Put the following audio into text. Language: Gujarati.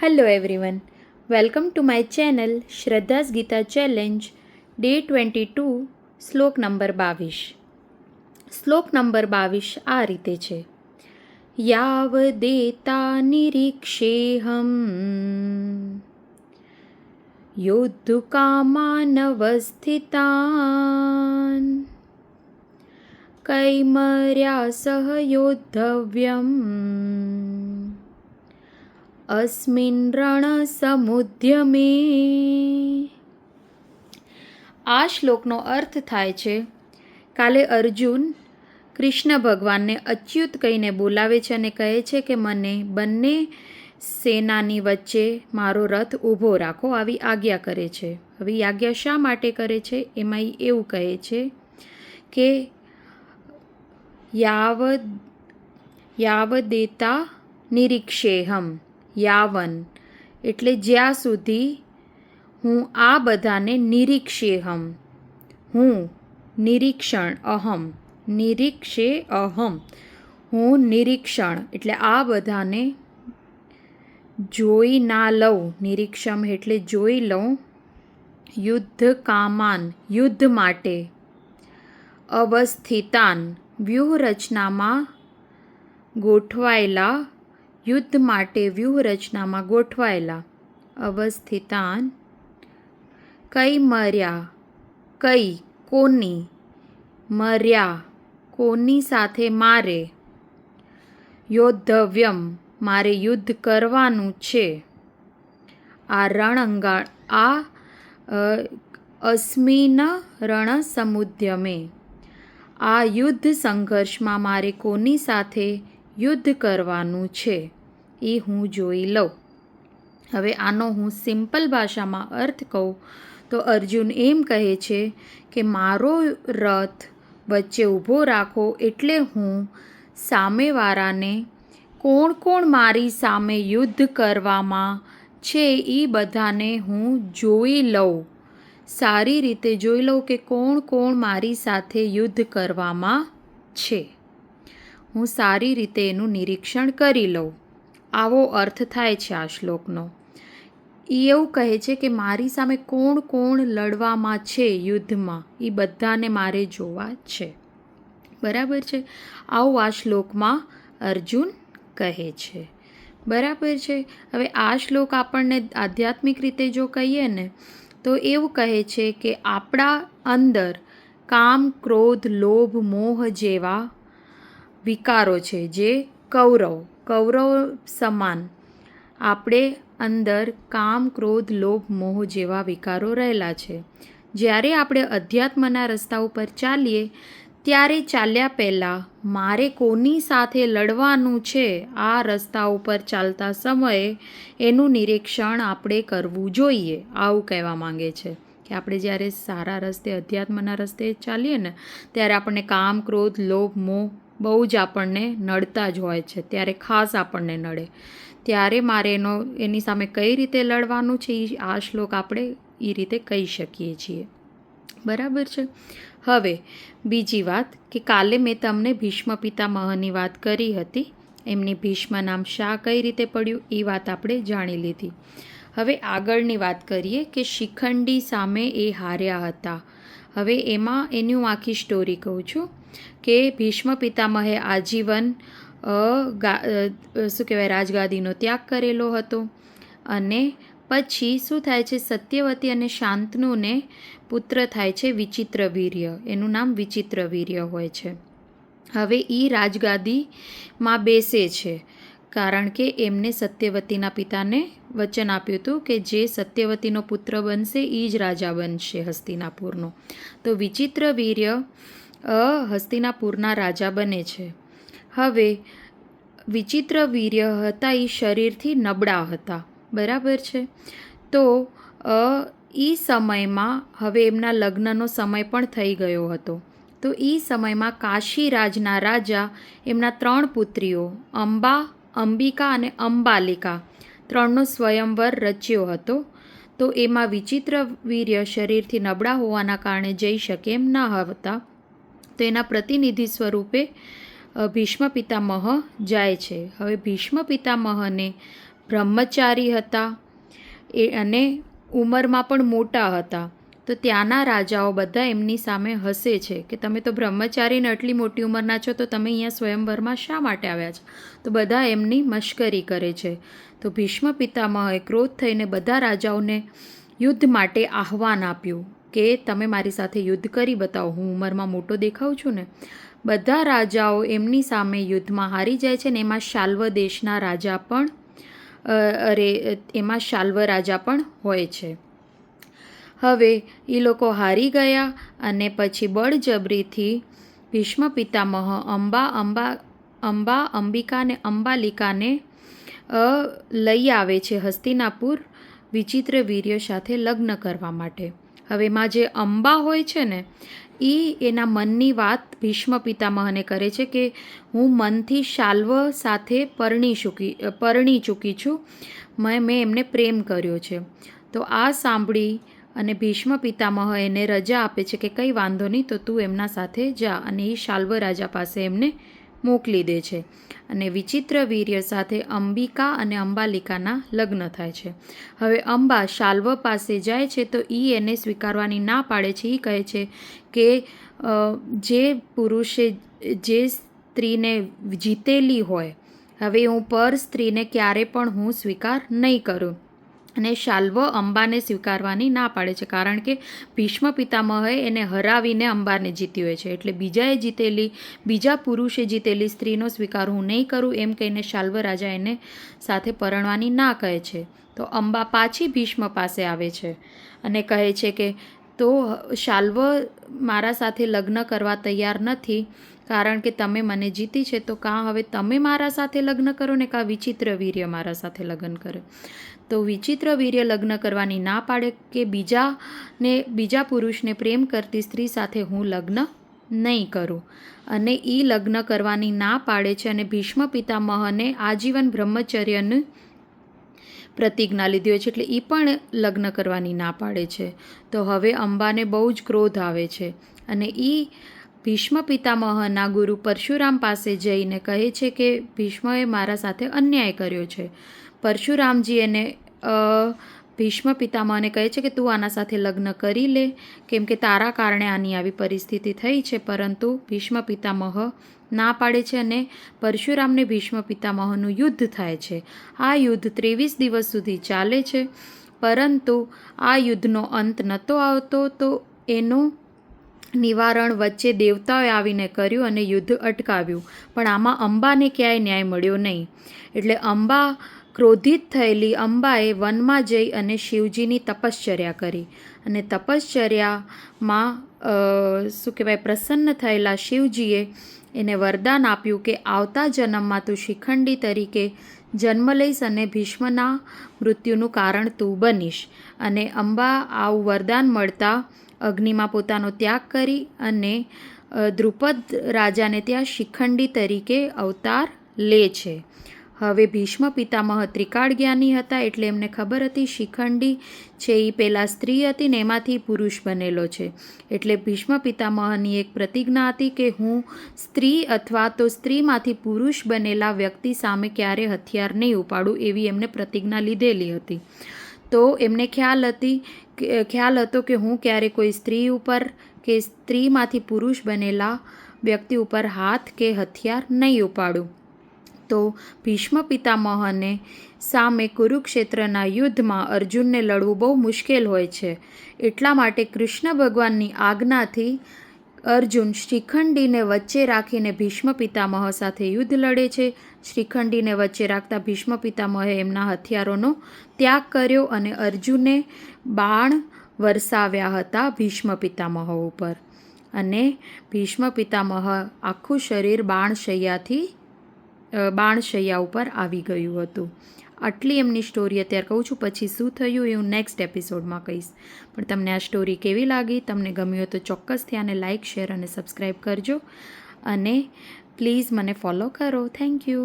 Hello everyone, welcome to my channel Shraddha's Gita Challenge, Day 22, શ્લોક નંબર 22. શ્લોક નંબર 22 આ રીતે છે. યાવદેતા નિરીક્ષેહમ યોદ્ધુકામાનવસ્થિતાન કૈમર્યા સહ યોદ્ધવ્યમ અસ્મિન રણસમુદ્યમે. આ શ્લોકનો અર્થ થાય છે, કાલે અર્જુન કૃષ્ણ ભગવાનને અચ્યુત કહીને બોલાવે છે અને કહે છે કે મને બંને સેનાની વચ્ચે મારો રથ ઊભો રાખો, આવી આજ્ઞા કરે છે. હવે આજ્ઞા શા માટે કરે છે? એમાં એવું કહે છે કે યાવદેતા નિરીક્ષેહમ, યાવન એટલે જ્યાં સુધી હું આ બધાને નિરીક્ષેહમ, હું નિરીક્ષણ, અહમ નિરીક્ષે અહમ, હું નિરીક્ષણ એટલે આ બધાને જોઈ ના લઉં, નિરીક્ષમ એટલે જોઈ લઉં, યુદ્ધ કામાન યુદ્ધ માટે, અવસ્થિતાન વ્યૂહરચનામાં ગોઠવાયેલા, યુદ્ધ માટે વ્યૂહરચનામાં ગોઠવાયેલા, અવસ્થિતાન કઈ મર્યા, કઈ કોની, મર્યા કોની સાથે મારે, યોદ્ધવ્યમ મારે યુદ્ધ કરવાનું છે, આ રણઅંગાણ આ અસ્મિન રણ સમુદ્યમે, આ યુદ્ધ સંઘર્ષમાં મારે કોની સાથે યુદ્ધ કરવાનું છે એ હું જોઈ લઉં. હવે આનો હું સિમ્પલ ભાષામાં અર્થ કહું તો અર્જુન એમ કહે છે કે મારો રથ વચ્ચે ઊભો રાખો એટલે હું સામેવાળાને કોણ કોણ મારી સામે યુદ્ધ કરવામાં છે એ બધાને હું જોઈ લઉં, સારી રીતે જોઈ લઉં કે કોણ કોણ મારી સાથે યુદ્ધ કરવામાં છે, હું સારી રીતે એનું નિરીક્ષણ કરી લઉં. આવો અર્થ થાય છે આ શ્લોકનો. એ એવું કહે છે કે મારી સામે કોણ કોણ લડવામાં છે યુદ્ધમાં, એ બધાને મારે જોવા છે. બરાબર છે? આવું આ શ્લોકમાં અર્જુન કહે છે. બરાબર છે? હવે આ શ્લોક આપણને આધ્યાત્મિક રીતે જો કહીએ ને તો એવું કહે છે કે આપણા અંદર કામ, ક્રોધ, લોભ, મોહ જેવા વિકારો છે, જે કૌરવ સમાન આપણે અંદર કામ, ક્રોધ, લોભ, મોહ જેવા વિકારો રહેલા છે. જ્યારે આપણે અધ્યાત્મના રસ્તા ઉપર ચાલીએ ત્યારે ચાલ્યા પહેલાં મારે કોની સાથે લડવાનું છે આ રસ્તા ઉપર ચાલતા સમયે એનું નિરીક્ષણ આપણે કરવું જોઈએ. આવું કહેવા માંગે છે કે આપણે જ્યારે સારા રસ્તે અધ્યાત્મના રસ્તે ચાલીએ ને ત્યારે આપણને કામ, ક્રોધ, લોભ, મોહ બહુ જ આપણને નડતા જ હોય છે, ત્યારે ખાસ આપણને નડે, ત્યારે મારે એની સામે કઈ રીતે લડવાનું છે એ આ શ્લોક આપણે એ રીતે કહી શકીએ છીએ. બરાબર છે? હવે બીજી વાત કે કાલે મેં તમને ભીષ્મ પિતામહની વાત કરી હતી, એમની ભીષ્મ નામ શા કઈ રીતે પડ્યું એ વાત આપણે જાણી લીધી. હવે આગળની વાત કરીએ કે શિખંડી સામે એ હાર્યા હતા. હવે એમાં એની હું આખી સ્ટોરી કહું છું કે ભીષ્મ પિતામહે આજીવન શું કહેવાય રાજગાદીનો ત્યાગ કરેલો હતો અને પછી શું થાય છે, સત્યવતી અને શાંતનુને પુત્ર થાય છે વિચિત્રવીર્ય, એનું નામ વિચિત્રવીર્ય હોય છે. હવે એ રાજગાદીમાં બેસે છે કારણ કે એમને સત્યવતીના પિતાને વચન આપ્યું હતું કે જે સત્યવતીનો પુત્ર બનશે એ જ રાજા બનશે હસ્તિનાપુરનો. તો વિચિત્રવીર્ય હસ્તિનાપુરના રાજા બને છે. હવે વિચિત્રવીર્ય હતા એ શરીરથી નબળા હતા. બરાબર છે? તો એ સમયમાં હવે એમના લગ્નનો સમય પણ થઈ ગયો હતો. તો એ સમયમાં કાશીરાજના રાજા એમના 3 પુત્રીઓ અંબિકા અને અંબાલિકા 3નો સ્વયંવર રચ્યો હતો. તો એમાં વિચિત્રવીર્ય શરીરથી નબળા હોવાના કારણે જઈ શકે એમ ન હતા. તો એના પ્રતિનિધિ સ્વરૂપે ભીષ્મ પિતામહ જાય છે. હવે ભીષ્મ પિતામહને બ્રહ્મચારી હતા અને ઉંમરમાં પણ મોટા હતા. તો ત્યાંના રાજાઓ બધા એમની સામે હસે છે કે તમે તો બ્રહ્મચારીને આટલી મોટી ઉંમરના છો, તો તમે અહીંયા સ્વયંવરમાં શા માટે આવ્યા છો? તો બધા એમની મશ્કરી કરે છે. તો ભીષ્મ પિતામહે ક્રોધ થઈને બધા રાજાઓને યુદ્ધ માટે આહ્વાન આપ્યું કે તમે મારી સાથે યુદ્ધ કરી બતાવો, હું ઉંમરમાં મોટો દેખાઉં છું ને. બધા રાજાઓ એમની સામે યુદ્ધમાં હારી જાય છે ને એમાં શાલ્વ દેશના રાજા પણ એમાં શાલ્વ રાજા પણ હોય છે. હવે એ લોકો હારી ગયા અને પછી બળજબરીથી ભીષ્મ પિતામહ અંબિકા અને અંબાલિકાને લઈ આવે છે હસ્તિનાપુર વિચિત્ર વીર્ય સાથે લગ્ન કરવા માટે. હવે એમાં જે અંબા હોય છે ને એ એના મનની વાત ભીષ્મ પિતામહને કરે છે કે હું મનથી શાલ્વ સાથે પરણી ચૂકી છું, મેં એમને પ્રેમ કર્યો છે. તો આ સાંભળી અને ભીષ્મ પિતામહ એને રજા આપે છે કે કંઈ વાંધો નહીં, તો તું એમના સાથે જા, અને એ શાલ્વ રાજા પાસે એમને મોકલી દે છે. અને વિચિત્ર વીર્ય સાથે અંબિકા અને અંબાલિકાના લગ્ન થાય છે. હવે અંબા શાલ્વ પાસે જાય છે તો એ એને સ્વીકારવાની ના પાડે છે. એ કહે છે કે જે પુરુષે જે સ્ત્રીને જીતેલી હોય, હવે હું પર સ્ત્રીને ક્યારે પણ હું સ્વીકાર નહીં કરું. અને શાલ્વ અંબાને સ્વીકારવાની ના પાડે છે, કારણ કે ભીષ્મ પિતામહે એને હરાવીને અંબાને જીતી હોય છે. એટલે બીજા પુરુષે જીતેલી સ્ત્રીનો સ્વીકાર હું નહીં કરું એમ કહીને શાલ્વ રાજા એને સાથે પરણવાની ના કહે છે. તો અંબા પાછી ભીષ્મ પાસે આવે છે અને કહે છે કે તો શાલ્વ મારા સાથે લગ્ન કરવા તૈયાર નથી, કારણ કે તમે મને જીતી છે, તો કાં હવે તમે મારા સાથે લગ્ન કરો ને કાં વિચિત્ર વીર્ય મારા સાથે લગ્ન કરે. તો વિચિત્ર વીર્ય લગ્ન કરવાની ના પાડે કે બીજા પુરુષને પ્રેમ કરતી સ્ત્રી સાથે હું લગ્ન નહીં કરું, અને એ લગ્ન કરવાની ના પાડે છે. અને ભીષ્મ પિતામહને આજીવન બ્રહ્મચર્યની પ્રતિજ્ઞા લીધી હોય છે, એટલે એ પણ લગ્ન કરવાની ના પાડે છે. તો હવે અંબાને બહુ જ ક્રોધ આવે છે અને એ ભીષ્મ પિતામહના ગુરુ પરશુરામ પાસે જઈને કહે છે કે ભીષ્મએ મારા સાથે અન્યાય કર્યો છે. પરશુરામજી એને ભીષ્મ પિતામહને કહે છે કે તું આના સાથે લગ્ન કરી લે, કેમ કે તારા કારણે આની આવી પરિસ્થિતિ થઈ છે. પરંતુ ભીષ્મ પિતામહ ના પાડે છે અને પરશુરામને ભીષ્મ પિતામહનું યુદ્ધ થાય છે. આ યુદ્ધ 23 દિવસ સુધી ચાલે છે, પરંતુ આ યુદ્ધનો અંત નહોતો આવતો. તો એનું નિવારણ વચ્ચે દેવતાઓએ આવીને કર્યું અને યુદ્ધ અટકાવ્યું, પણ આમાં અંબાને ક્યાંય ન્યાય મળ્યો નહીં. એટલે ક્રોધિત થયેલી અંબાએ વનમાં જઈ અને શિવજીની તપશ્ચર્યા કરી, અને તપશ્ચર્યામાં પ્રસન્ન થયેલા શિવજીએ એને વરદાન આપ્યું કે આવતા જન્મમાં તું શિખંડી તરીકે જન્મ લઈશ અને ભીષ્મના મૃત્યુનું કારણ તું બનીશ. અને અંબા આવું વરદાન મળતા અગ્નિમાં પોતાનો ત્યાગ કરી અને દ્રુપદ રાજાને ત્યાં શિખંડી તરીકે અવતાર લે છે. હવે ભીષ્મ પિતામહ ત્રિકાળ જ્ઞાની હતા, એટલે એમને ખબર હતી શિખંડી છે એ પહેલાં સ્ત્રી હતી ને એમાંથી પુરુષ બનેલો છે. એટલે ભીષ્મ પિતામહની એક પ્રતિજ્ઞા હતી કે હું સ્ત્રી અથવા તો સ્ત્રીમાંથી પુરુષ બનેલા વ્યક્તિ સામે ક્યારે હથિયાર નહીં ઉપાડું, એવી એમને પ્રતિજ્ઞા લીધેલી હતી. તો એમને ખ્યાલ હતો કે હું ક્યારે કોઈ સ્ત્રી ઉપર કે સ્ત્રીમાંથી પુરુષ બનેલા વ્યક્તિ ઉપર હાથ કે હથિયાર નહીં ઉપાડું. તો ભીષ્મ પિતામહને સામે કુરુક્ષેત્રના યુદ્ધમાં અર્જુનને લડવું બહુ મુશ્કેલ હોય છે. એટલા માટે કૃષ્ણ ભગવાનની આજ્ઞાથી અર્જુન શ્રીખંડીને વચ્ચે રાખીને ભીષ્મ પિતામહ સાથે યુદ્ધ લડે છે. શ્રીખંડીને વચ્ચે રાખતા ભીષ્મ પિતામહે એમના હથિયારોનો ત્યાગ કર્યો અને અર્જુને બાણ વરસાવ્યા હતા ભીષ્મ પિતામહ ઉપર, અને ભીષ્મ પિતામહ આખું શરીર બાણશૈયા ઉપર આવી ગયું હતું. આટલી એમની સ્ટોરી અત્યારે કહું છું, પછી શું થયું એ હું નેક્સ્ટ એપિસોડમાં કહીશ. પણ તમને આ સ્ટોરી કેવી લાગી, તમને ગમ્યું હોય તો ચોક્કસથી આને લાઇક, શેર અને સબસ્ક્રાઈબ કરજો, અને પ્લીઝ મને ફોલો કરો. Thank you.